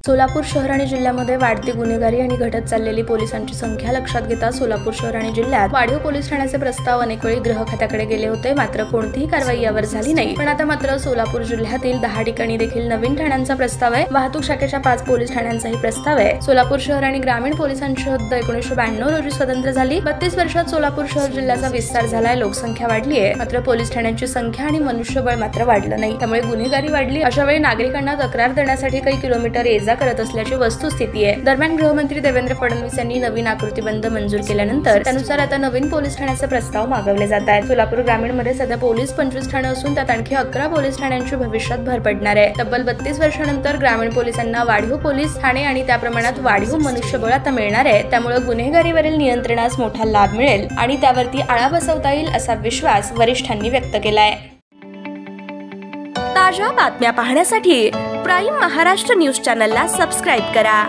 सोलापूर शहर आणि जिल्ह्यामध्ये वाढती गुन्हेगारी आणि घटत चाललेली पोलिसांची संख्या लक्षात घेता सोलापूर शहर आणि जिल्ह्यात वाढीव पोलीस ठाण्याचे प्रस्ताव अनेक वेळी गृह खात्याकडे गेले होते, मात्र कोणतीही कारवाई यावर झाली नाही। पण आता मात्र सोलापूर जिल्ह्यातील 10 ठिकाणी देखील नवीन ठाण्यांचा प्रस्ताव आहे। वाहतूक शाखेच्या 5 पोलीस ठाण्यांचाही प्रस्ताव आहे। सोलापूर शहर आणि ग्रामीण पोलिसांची हद्द 1992 रोजी स्वतंत्र झाली। 32 वर्षात सोलापूर शहर जिल्ह्याचा विस्तार झालाय, लोकसंख्या वाढली आहे, मात्र पोलीस ठाण्यांची संख्या आणि मनुष्यबळ मात्र वाढलं नाही। त्यामुळे गुन्हेगारी वाढली। अशा वेळी नागरिकांना तक्रार देण्यासाठी काही किलोमीटर ये जा करत असल्याची वस्तुस्थिती आहे। दरम्यान गृहमंत्री देवेंद्र फडणवीस यांनी नवीन आकृतीबंध मंजूर केल्यानंतर त्यानुसार आता नवीन पोलीस ठाण्याचे प्रस्ताव मागवले जात आहेत। सोलापूर ग्रामीण मध्ये सध्या पोलीस 25 ठाणे असून त्यात आणखी 11 पोलीस ठाण्यांची भविष्यात भर पडणार आहे। तब्बल 32 वर्षांनंतर ग्रामीण पोलिसांना वाढीव पोलीस ठाणे आणि त्या प्रमाणात वाढीव मनुष्यबळ आता मिळणार आहे। त्यामुळे गुन्हेगारीवरील नियंत्रणास मोठा लाभ मिळेल आणि त्यावरती आळा बसवता येईल असा विश्वास वरिष्ठांनी व्यक्त केलाय। ताज्या बातम्या पाहण्यासाठी प्राईम महाराष्ट्र न्यूज चॅनलला सबस्क्राईब करा।